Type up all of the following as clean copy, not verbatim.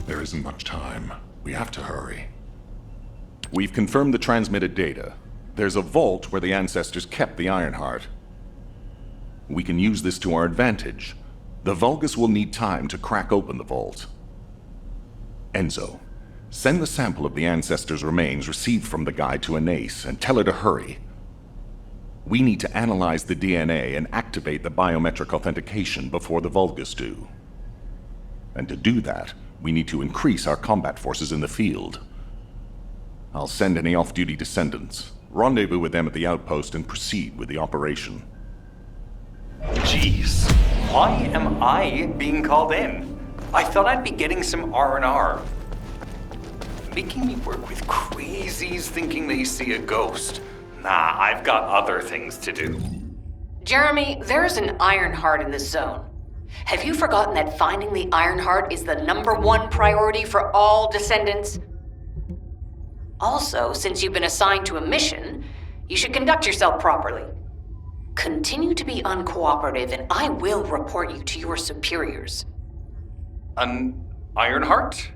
There isn't much time. We have to hurry. We've confirmed the transmitted data. There's a vault where the ancestors kept the Ironheart. We can use this to our advantage. The Vulgus will need time to crack open the vault. Enzo, send the sample of the ancestors' remains received from the guide to Anais and tell her to hurry. We need to analyze the DNA and activate the biometric authentication before the Vulgus do. And to do that, we need to increase our combat forces in the field. I'll send any off-duty descendants, rendezvous with them at the outpost, and proceed with the operation. Jeez, why am I being called in? I thought I'd be getting some R&R. Making me work with crazies thinking they see a ghost. Nah, I've got other things to do. Jeremy, there's an Ironheart in this zone. Have you forgotten that finding the Ironheart is the #1 priority for all Descendants? Also, since you've been assigned to a mission, you should conduct yourself properly. Continue to be uncooperative and I will report you to your superiors. An Ironheart?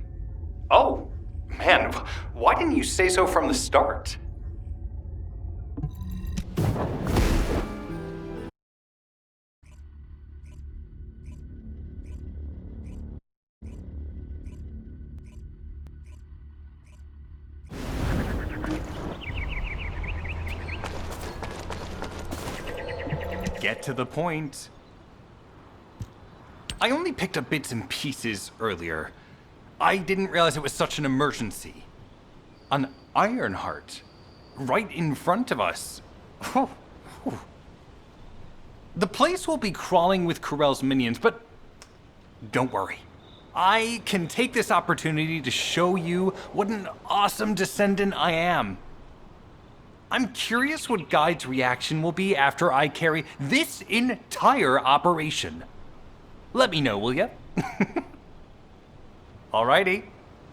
Oh, man, why didn't you say so from the start? Get to the point. I only picked up bits and pieces earlier. I didn't realize it was such an emergency. An Ironheart, right in front of us. The place will be crawling with Corell's minions, but don't worry. I can take this opportunity to show you what an awesome descendant I am. I'm curious what Guide's reaction will be after I carry this entire operation. Let me know, will ya? Alrighty,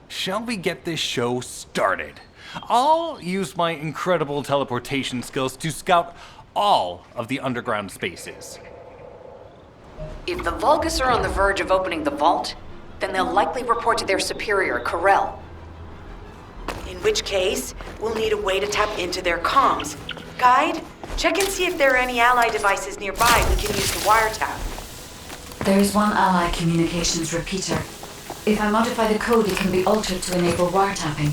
shall we get this show started? I'll use my incredible teleportation skills to scout all of the underground spaces. If the Vulgus are on the verge of opening the vault, then they'll likely report to their superior, Corell. In which case, we'll need a way to tap into their comms. Guide, check and see if there are any ally devices nearby we can use to wiretap. There is one ally communications repeater. If I modify the code, it can be altered to enable wiretapping.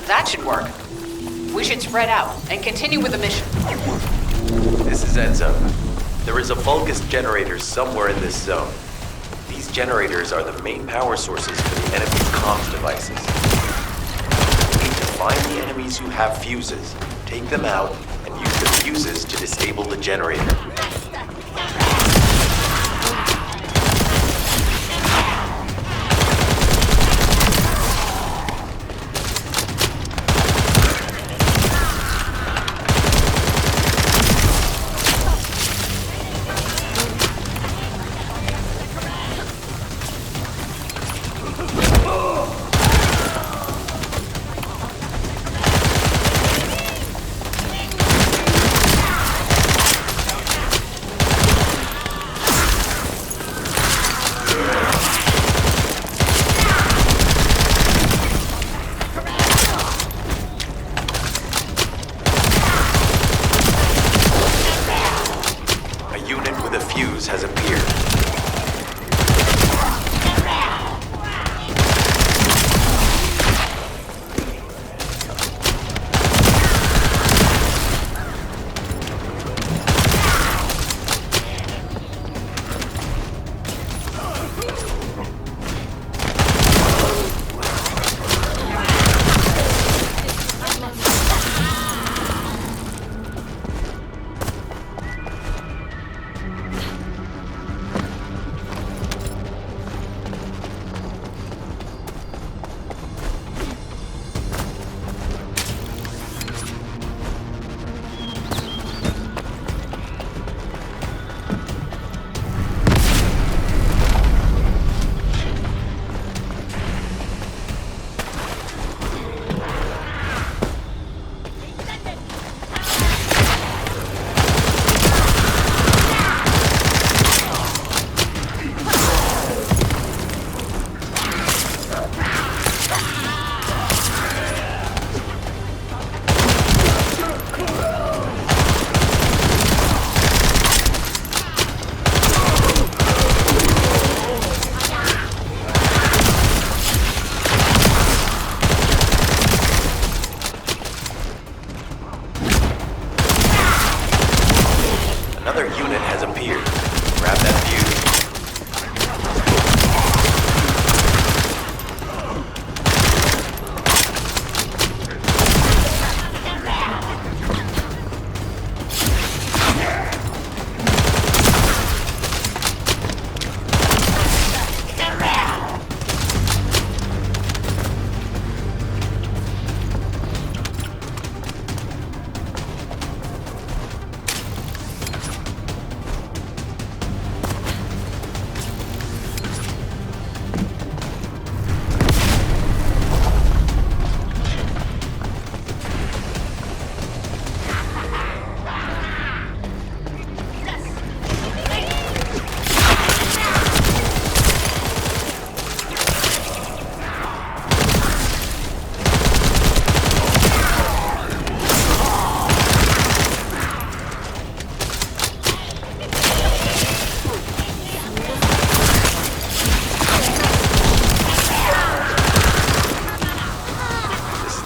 That should work. We should spread out and continue with the mission. This is Enzo. There is a Vulgus generator somewhere in this zone. These generators are the main power sources for the enemy's comms devices. We need to find the enemies who have fuses, take them out, and use the fuses to disable the generator.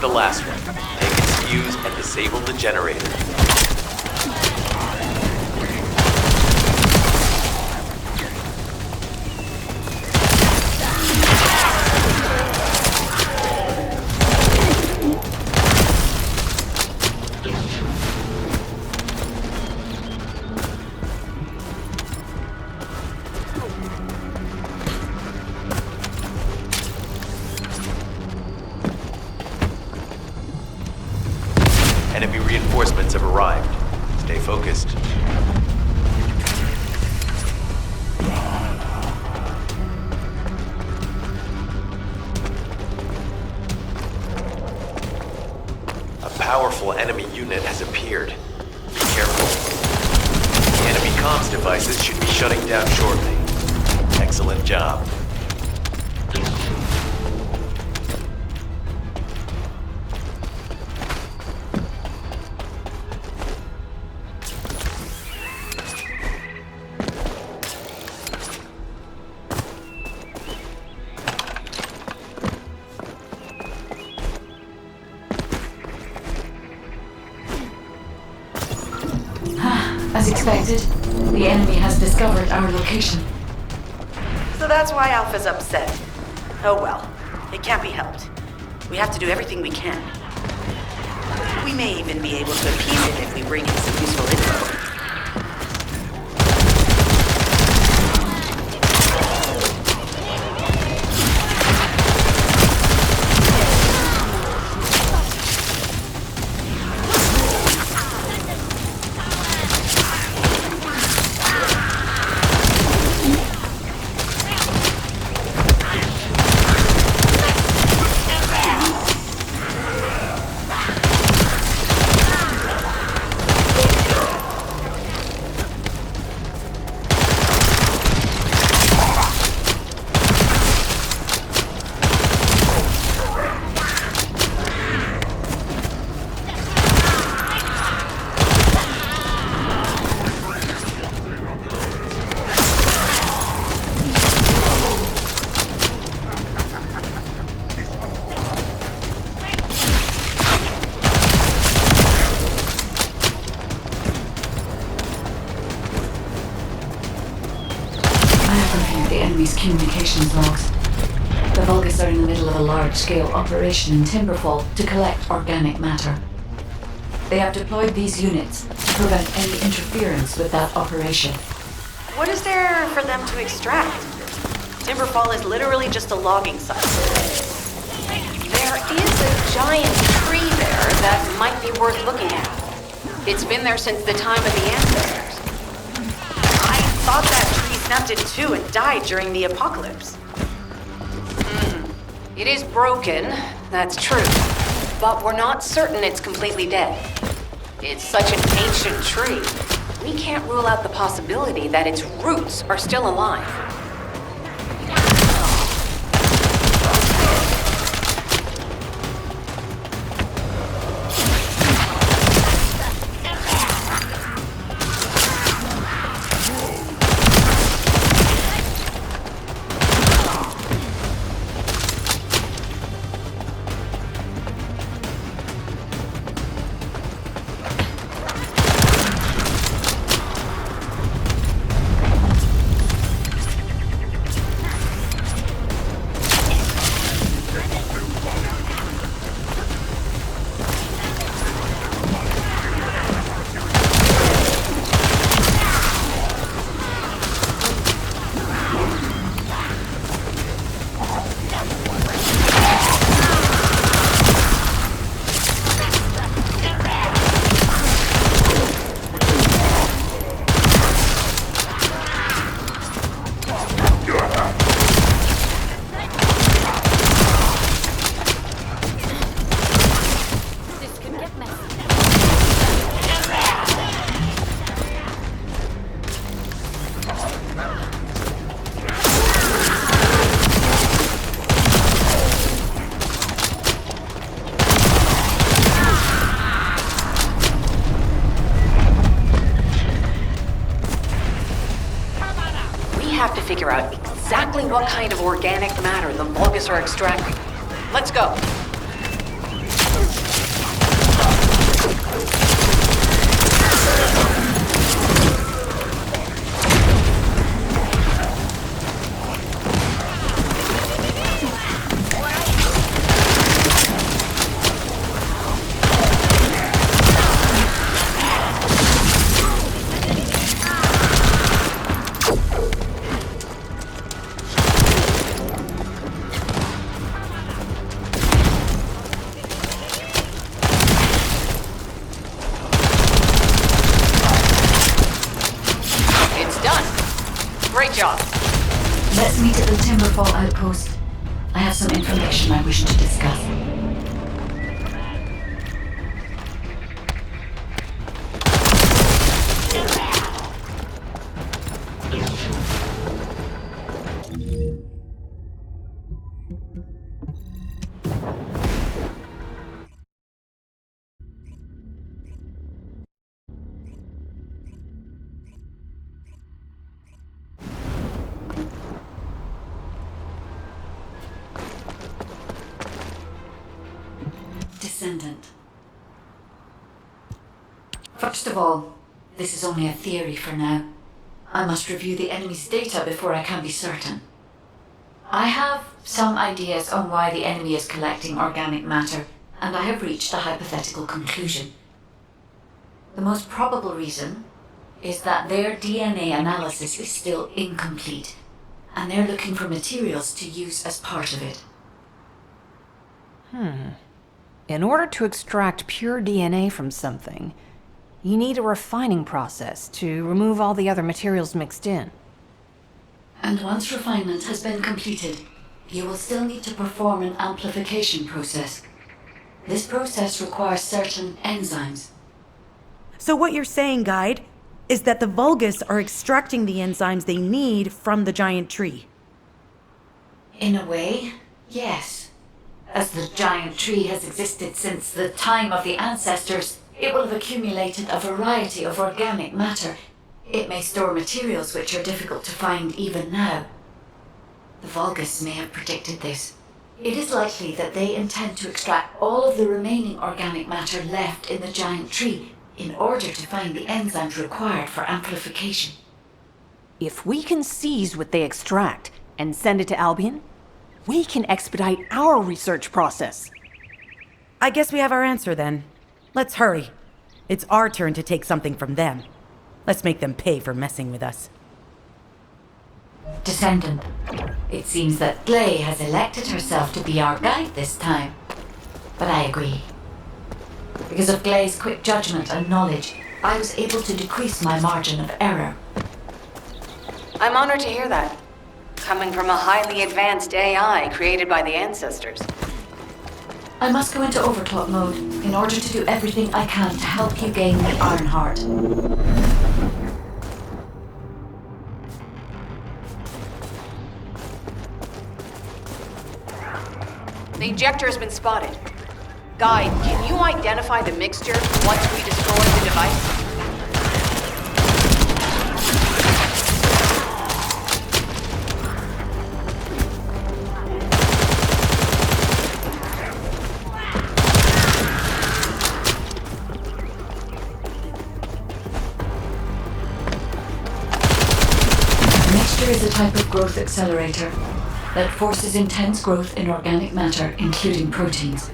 the last one. Take its fuse and disable the generator. Enemy reinforcements have arrived. Stay focused. A powerful enemy unit has appeared. Be careful. The enemy comms devices should be shutting down shortly. Excellent job. As expected, the enemy has discovered our location. So that's why Alpha's upset. Oh well, it can't be helped. We have to do everything we can. We may even be able to appease it if we bring in some useful info. The enemy's communications logs. The Vulgus are in the middle of a large-scale operation in Timberfall to collect organic matter. They have deployed these units to prevent any interference with that operation. What is there for them to extract? Timberfall is literally just a logging site. There is a giant tree there that might be worth looking at. It's been there since the time of the ancestors. I thought that tree snapped in two and died during the apocalypse. It is broken, that's true. But we're not certain it's completely dead. It's such an ancient tree. We can't rule out the possibility that its roots are still alive. Have to figure out exactly what kind of organic matter the Vulgus are extracting. Let's go. It's done. Great job. Let's meet at the Timberfall outpost. I have some information I wish to discuss. Descendant. First of all, this is only a theory for now. I must review the enemy's data before I can be certain. I have some ideas on why the enemy is collecting organic matter, and I have reached a hypothetical conclusion. The most probable reason is that their DNA analysis is still incomplete, and they're looking for materials to use as part of it. In order to extract pure DNA from something, you need a refining process to remove all the other materials mixed in. And once refinement has been completed, you will still need to perform an amplification process. This process requires certain enzymes. So what you're saying, Guide, is that the Vulgus are extracting the enzymes they need from the giant tree. In a way, yes. As the giant tree has existed since the time of the ancestors, it will have accumulated a variety of organic matter. It may store materials which are difficult to find even now. The Vulgus may have predicted this. It is likely that they intend to extract all of the remaining organic matter left in the giant tree in order to find the enzymes required for amplification. If we can seize what they extract and send it to Albion, we can expedite our research process. I guess we have our answer then. Let's hurry. It's our turn to take something from them. Let's make them pay for messing with us. Descendant, it seems that Glay has elected herself to be our guide this time. But I agree. Because of Glay's quick judgment and knowledge, I was able to decrease my margin of error. I'm honored to hear that. Coming from a highly advanced AI created by the ancestors. I must go into overclock mode in order to do everything I can to help you gain the Iron Heart. The injector has been spotted. Guide, can you identify the mixture once we destroy the device? Mixture is a type of growth accelerator that forces intense growth in organic matter, including proteins.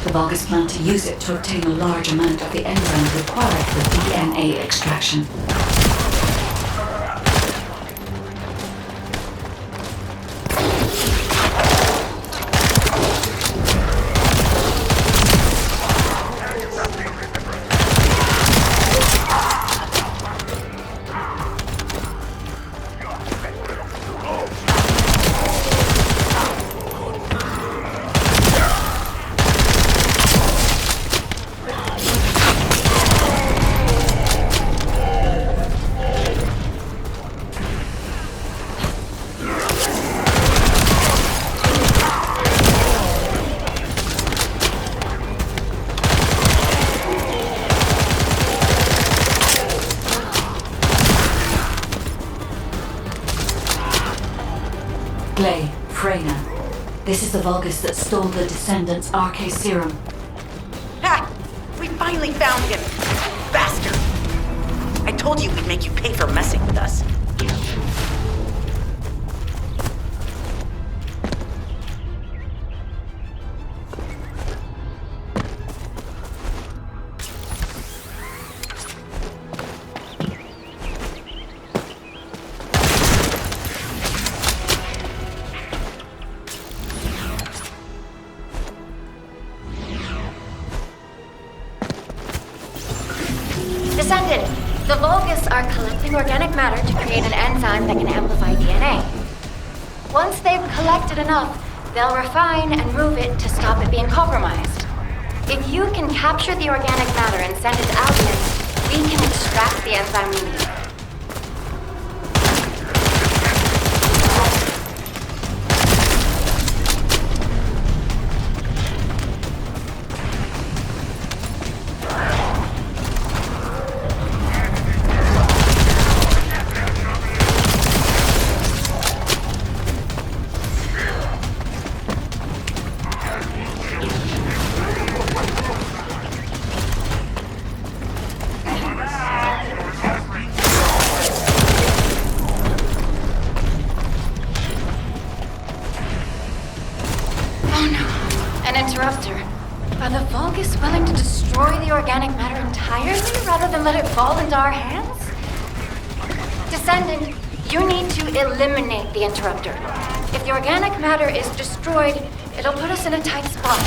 The Vulgus plan to use it to obtain a large amount of the enzyme required for DNA extraction. Glay, Freyna. This is the Vulgus that stole the Descendant's RK serum. Ha! We finally found him! Bastard! I told you we'd make you pay for messing with us. Descendant, the Vulgus are collecting organic matter to create an enzyme that can amplify DNA. Once they've collected enough, they'll refine and move it to stop it being compromised. If you can capture the organic matter and send it out here, we can extract the enzyme we need. Interrupter. Are the Vulgus willing to destroy the organic matter entirely rather than let it fall into our hands? Descendant, you need to eliminate the interrupter. If the organic matter is destroyed, it'll put us in a tight spot.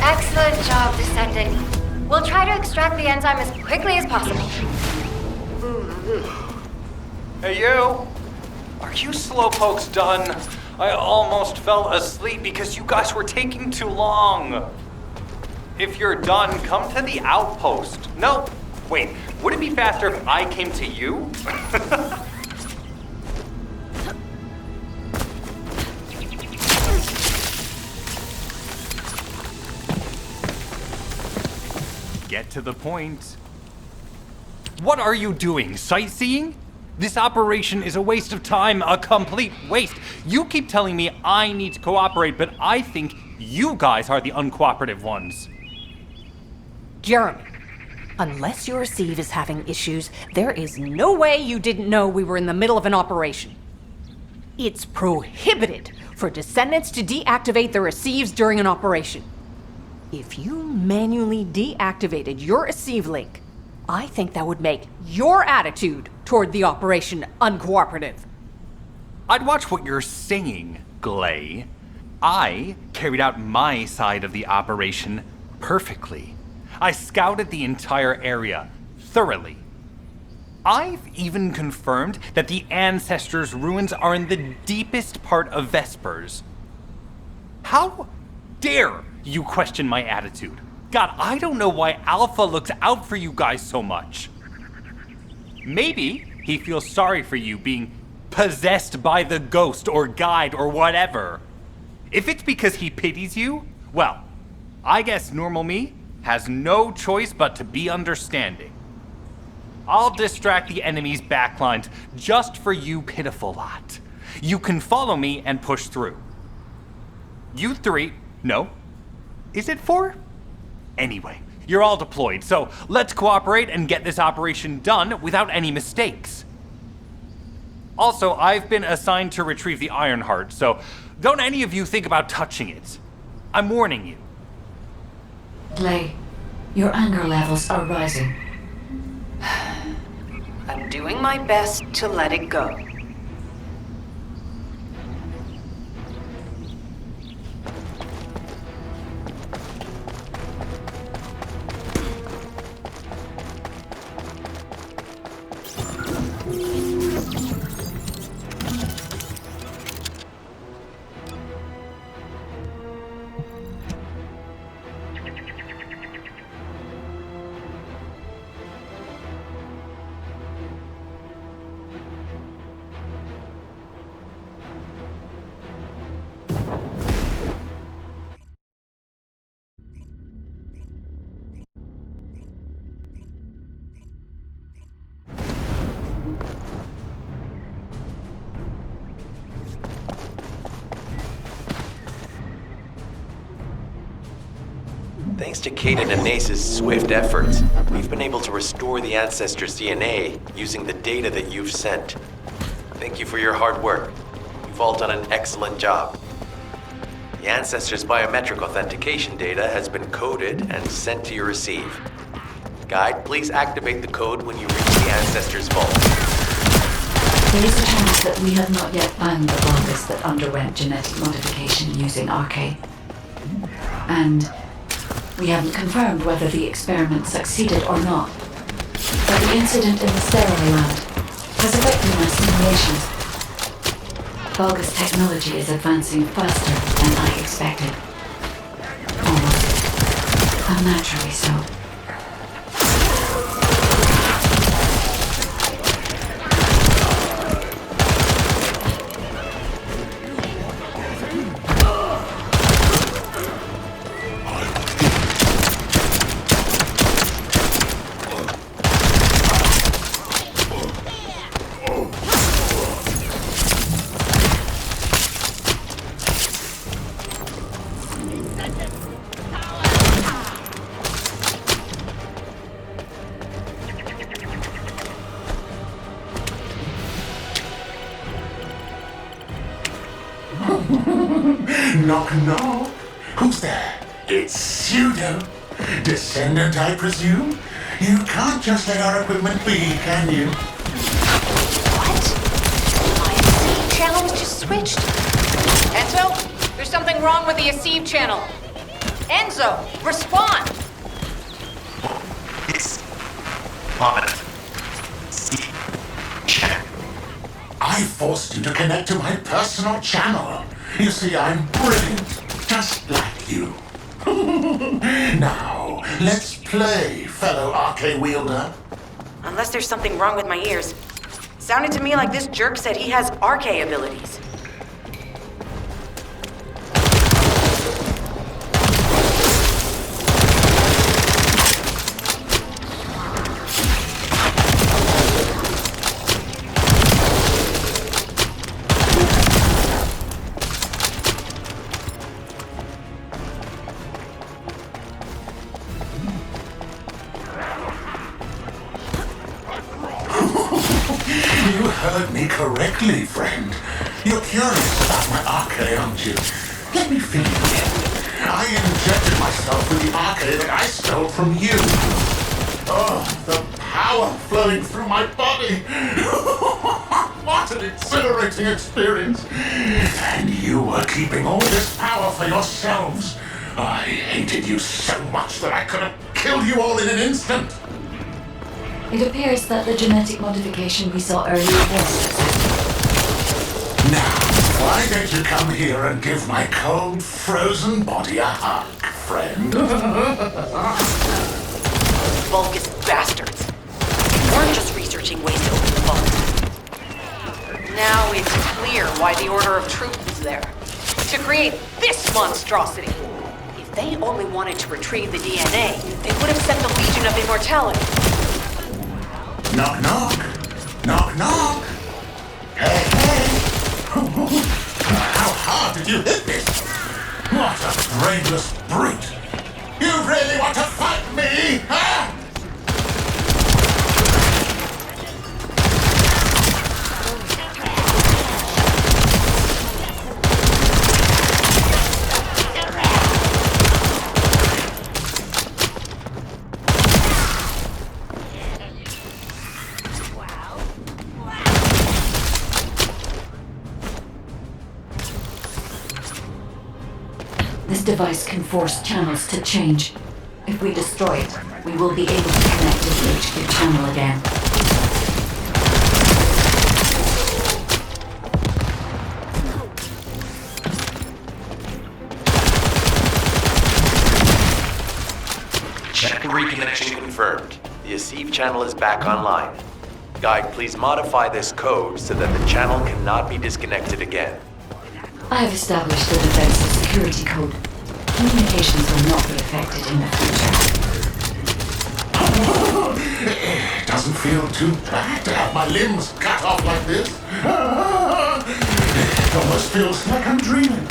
Excellent job, Descendant. We'll try to extract the enzyme as quickly as possible. Hey, you! Are you slowpokes done? I almost fell asleep because you guys were taking too long. If you're done, come to the outpost. No, wait, would it be faster if I came to you? Get to the point. What are you doing? Sightseeing? This operation is a waste of time, a complete waste. You keep telling me I need to cooperate, but I think you guys are the uncooperative ones. Jeremy, unless your receive is having issues, there is no way you didn't know we were in the middle of an operation. It's prohibited for Descendants to deactivate their receives during an operation. If you manually deactivated your receive link, I think that would make your attitude toward the operation uncooperative. I'd watch what you're saying, Glay. I carried out my side of the operation perfectly. I scouted the entire area thoroughly. I've even confirmed that the Ancestors' ruins are in the deepest part of Vespers. How dare you question my attitude? God, I don't know why Alpha looks out for you guys so much. Maybe he feels sorry for you being possessed by the ghost or guide or whatever. If it's because he pities you, well, I guess normal me has no choice but to be understanding. I'll distract the enemy's backlines just for you pitiful lot. You can follow me and push through. You three, no. Is it 4? Anyway, you're all deployed, so let's cooperate and get this operation done without any mistakes. Also, I've been assigned to retrieve the Ironheart, so don't any of you think about touching it. I'm warning you. Glay, your anger levels are rising. I'm doing my best to let it go. Thanks to Kaden and Nace's swift efforts, we've been able to restore the Ancestors' DNA using the data that you've sent. Thank you for your hard work. You've all done an excellent job. The Ancestors' biometric authentication data has been coded and sent to your receive. Guide, please activate the code when you reach the Ancestors' vault. There is a chance that we have not yet found the Vulgus that underwent genetic modification using RK. And we haven't confirmed whether the experiment succeeded or not. But the incident in the sterile lab has affected my simulations. Vulgus technology is advancing faster than I expected. Almost unnaturally so. Knock, knock. Who's there? It's Pseudo. Descendant, I presume? You can't just let our equipment be, can you? What? My AC channel was just switched. Enzo, there's something wrong with the AC channel. Enzo, respond! It's on. I forced you to connect to my personal channel. You see, I'm brilliant, just like you. Now, let's play, fellow RK wielder. Unless there's something wrong with my ears. Sounded to me like this jerk said he has RK abilities. You heard me correctly, friend. You're curious about my RK, aren't you? Let me fill you in. I injected myself with the RK that I stole from you. Oh, the power flowing through my body. What an exhilarating experience. And you were keeping all this power for yourselves. I hated you so much that I could have killed you all in an instant. It appears that the genetic modification we saw earlier was successful. Now, why don't you come here and give my cold, frozen body a hug, friend? Vulgus bastards. You weren't just researching ways to open the vault. Now it's clear why the Order of Truth was there. To create this monstrosity. If they only wanted to retrieve the DNA, they would have sent the Legion of Immortality. Knock, knock. Knock, knock. Hey, hey. How hard did you hit this? What a brainless brute. You really want to fight me, huh? This device can force channels to change. If we destroy it, we will be able to connect to the HQ channel again. Check reconnection confirmed. The Asive channel is back online. Guide, please modify this code so that the channel cannot be disconnected again. I have established the defensive security code. Communications will not be affected in the future. It doesn't feel too bad to have my limbs cut off like this. It almost feels like I'm dreaming.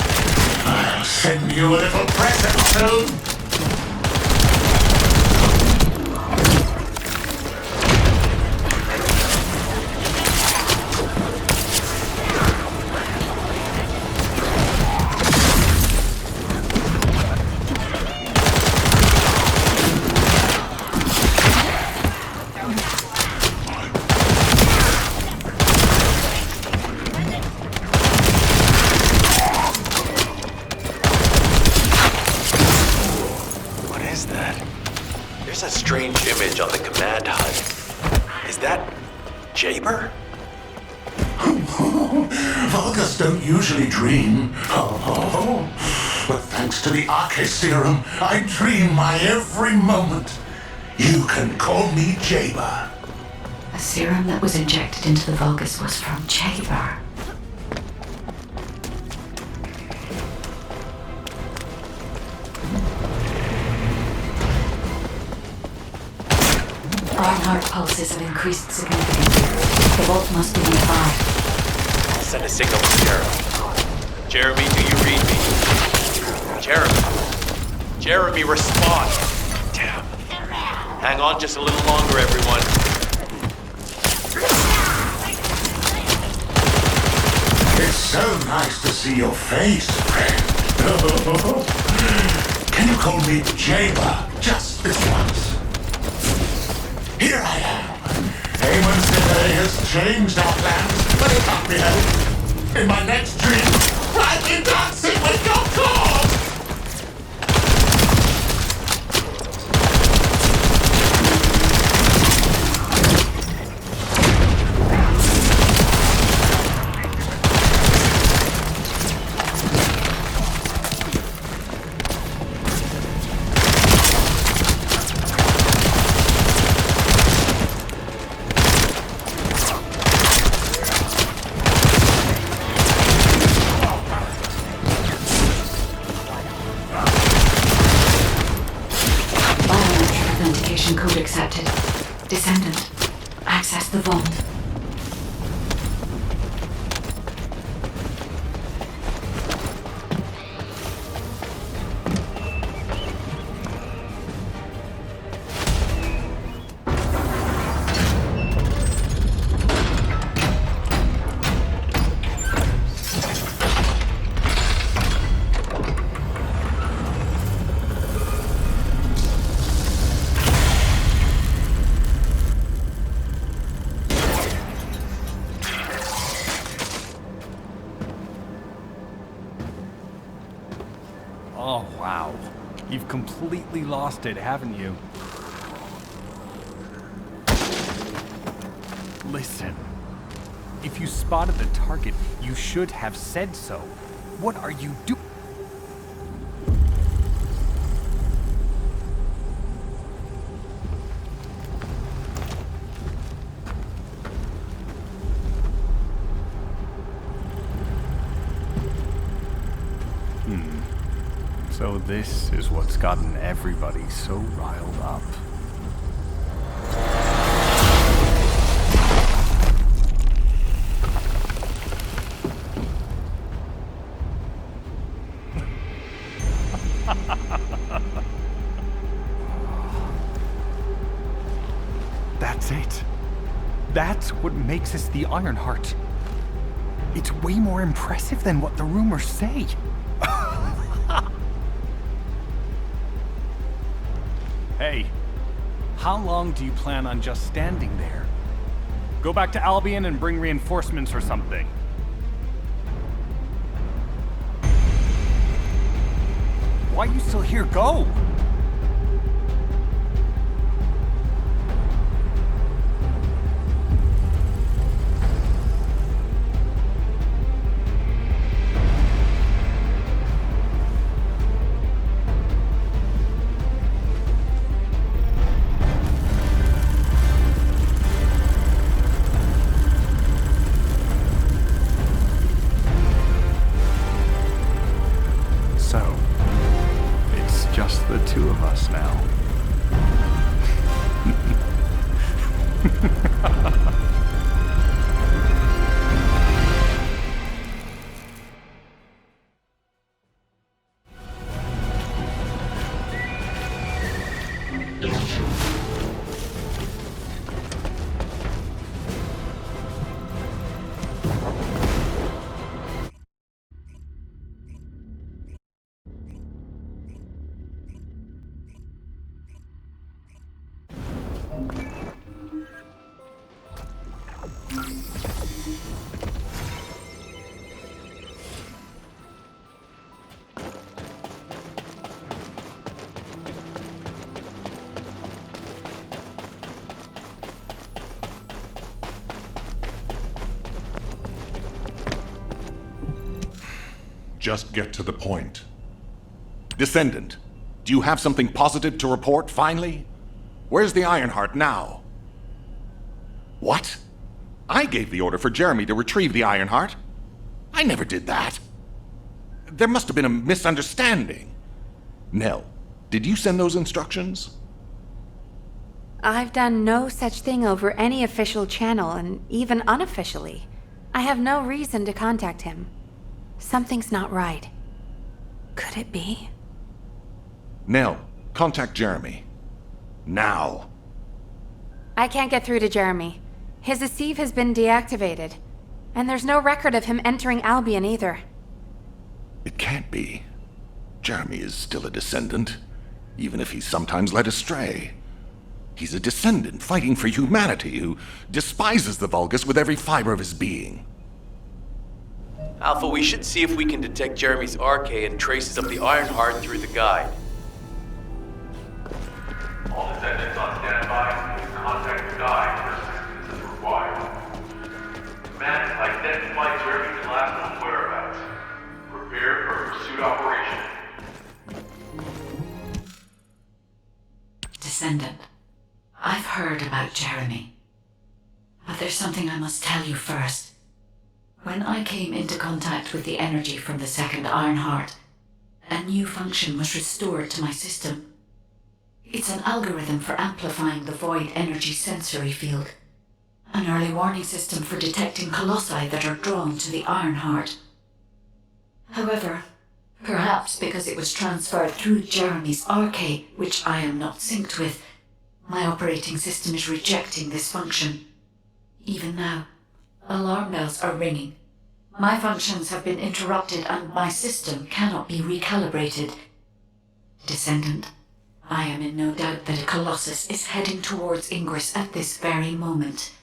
I'll send you a little present soon. strange image on the command HUD. Is that Jaber? Vulgus don't usually dream. But thanks to the Arche serum, I dream my every moment. You can call me Jaber. The serum that was injected into the Vulgus was from Jaber. Ironheart pulses have increased significantly. The vault must be nearby. I'll send a signal to Jeremy. Jeremy, do you read me? Jeremy, respond! Damn. Hang on just a little longer, everyone. It's so nice to see your face, friend. Can you call me Jaber just this once? Here I am. Amon's delay has changed our plans, but it can't be helped. In my next dream, I'll be dancing with your corpse! Code accepted. Descendant, access the vault. Oh, wow. You've completely lost it, haven't you? Listen. If you spotted the target, you should have said so. What are you doing? So this is what's gotten everybody so riled up. That's it. That's what makes us the Ironheart. It's way more impressive than what the rumors say. Hey, how long do you plan on just standing there? Go back to Albion and bring reinforcements or something. Why are you still here? Go! Just the two Just get to the point. Descendant, do you have something positive to report, finally? Where's the Ironheart now? What? I gave the order for Jeremy to retrieve the Ironheart. I never did that. There must have been a misunderstanding. Nell, did you send those instructions? I've done no such thing over any official channel, and even unofficially. I have no reason to contact him. Something's not right. Could it be? Nell, contact Jeremy. Now. I can't get through to Jeremy. His Asive has been deactivated, and there's no record of him entering Albion either. It can't be. Jeremy is still a Descendant, even if he's sometimes led astray. He's a Descendant fighting for humanity who despises the Vulgus with every fiber of his being. Alpha, we should see if we can detect Jeremy's arcade and traces of the Ironheart through the guide. All Descendants on standby, please contact the guide for assistance as required. Command has identified Jeremy's last known whereabouts. Prepare for a pursuit operation. Descendant, I've heard about Jeremy. But there's something I must tell you first. When I came into contact with the energy from the second Ironheart, a new function was restored to my system. It's an algorithm for amplifying the void energy sensory field. An early warning system for detecting colossi that are drawn to the Ironheart. However, perhaps because it was transferred through Jeremy's arcade, which I am not synced with, my operating system is rejecting this function. Even now, alarm bells are ringing. My functions have been interrupted and my system cannot be recalibrated. Descendant, I am in no doubt that a Colossus is heading towards Ingress at this very moment.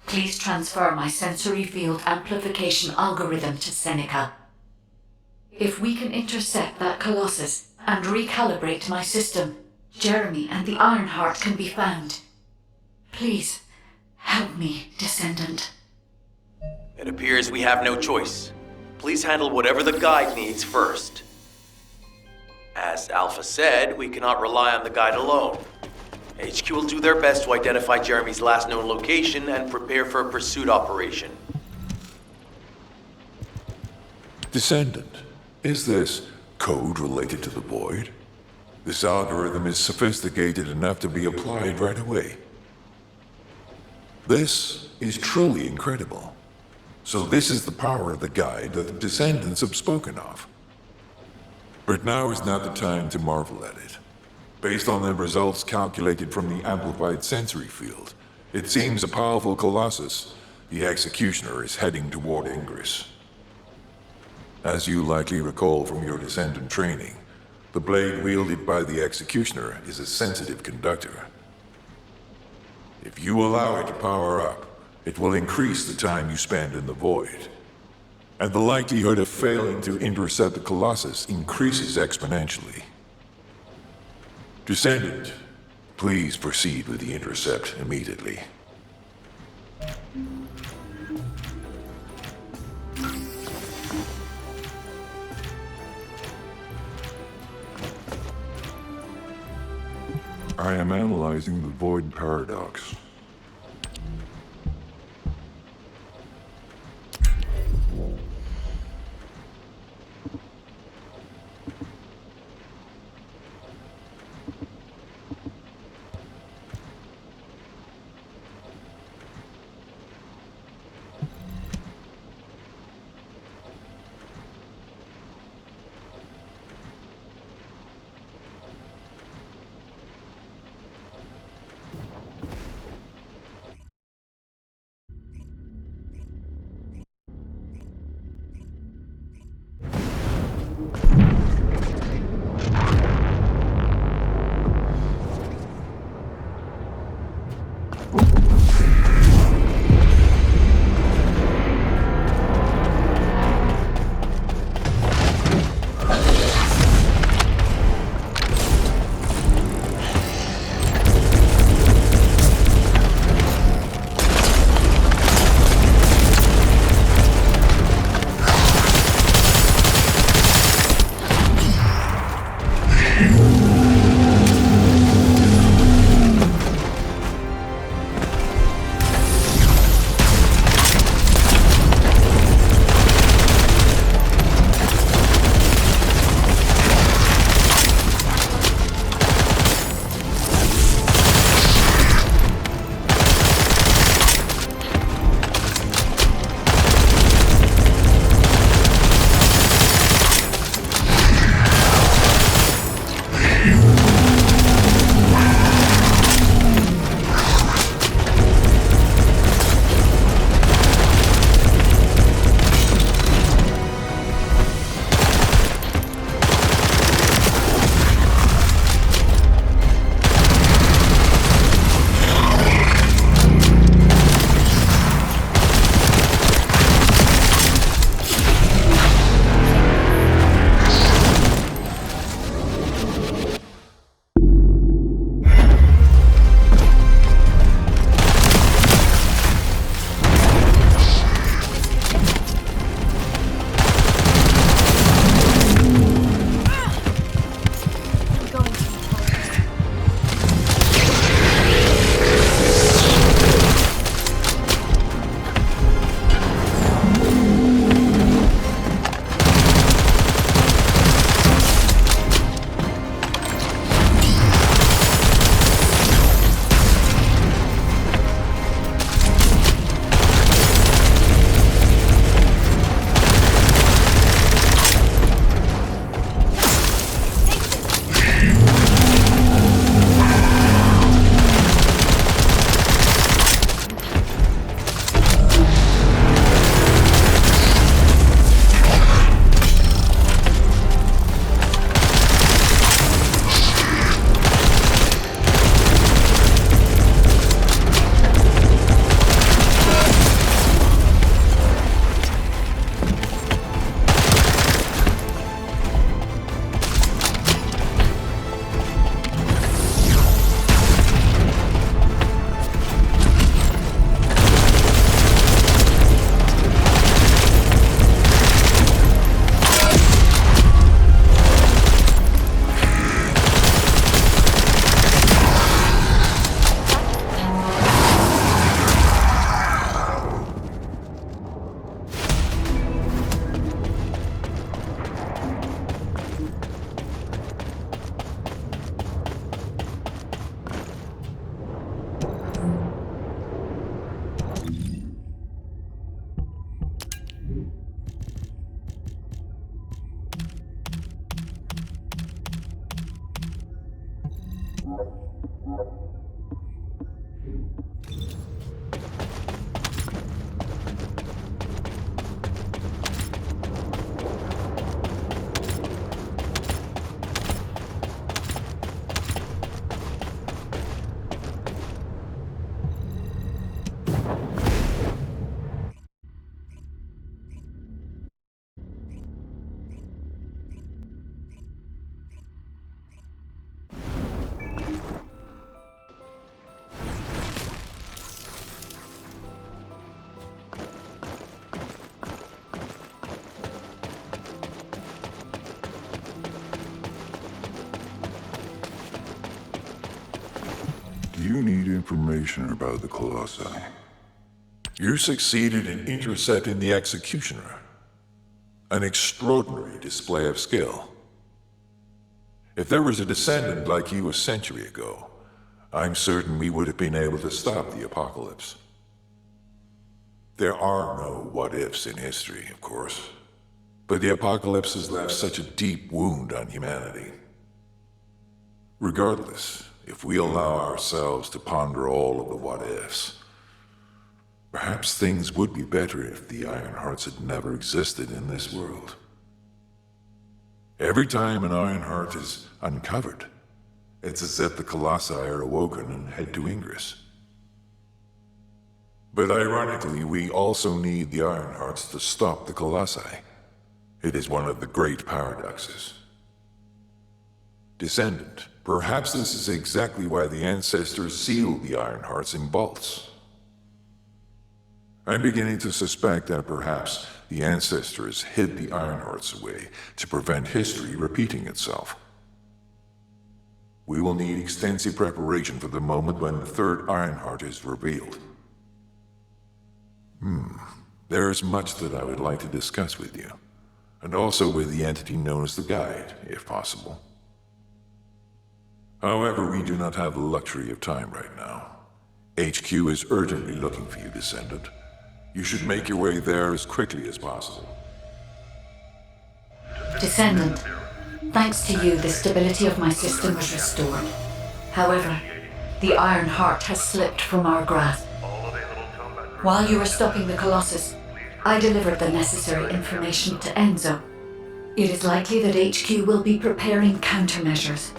Please transfer my sensory field amplification algorithm to Seneca. If we can intercept that Colossus and recalibrate my system, Jeremy and the Ironheart can be found. Please, help me, Descendant. It appears we have no choice. Please handle whatever the guide needs first. As Alpha said, we cannot rely on the guide alone. HQ will do their best to identify Jeremy's last known location and prepare for a pursuit operation. Descendant, is this code related to the Void? This algorithm is sophisticated enough to be applied right away. This is truly incredible. So this is the power of the guide that the Descendants have spoken of. But now is not the time to marvel at it. Based on the results calculated from the amplified sensory field, it seems a powerful Colossus, the Executioner, is heading toward Ingress. As you likely recall from your Descendant training, the blade wielded by the Executioner is a sensitive conductor. If you allow it to power up, it will increase the time you spend in the Void. And the likelihood of failing to intercept the Colossus increases exponentially. Descendant, please proceed with the intercept immediately. I am analyzing the Void Paradox. You need information about the Colossi. You succeeded in intercepting the Executioner. An extraordinary display of skill. If there was a descendant like you a century ago, I'm certain we would have been able to stop the apocalypse. There are no what-ifs in history, of course, but the apocalypse has left such a deep wound on humanity. Regardless, if we allow ourselves to ponder all of the what-ifs, perhaps things would be better if the Ironhearts had never existed in this world. Every time an Ironheart is uncovered, it's as if the Colossi are awoken and head to Ingress. But ironically, we also need the Ironhearts to stop the Colossi. It is one of the great paradoxes. Descendant, perhaps this is exactly why the ancestors sealed the Ironhearts in vaults. I'm beginning to suspect that perhaps the ancestors hid the Ironhearts away to prevent history repeating itself. We will need extensive preparation for the moment when the third Ironheart is revealed. There is much that I would like to discuss with you, and also with the entity known as the Guide, if possible. However, we do not have the luxury of time right now. HQ is urgently looking for you, Descendant. You should make your way there as quickly as possible. Descendant, thanks to you, the stability of my system was restored. However, the Iron Heart has slipped from our grasp. While you were stopping the Colossus, I delivered the necessary information to Enzo. It is likely that HQ will be preparing countermeasures.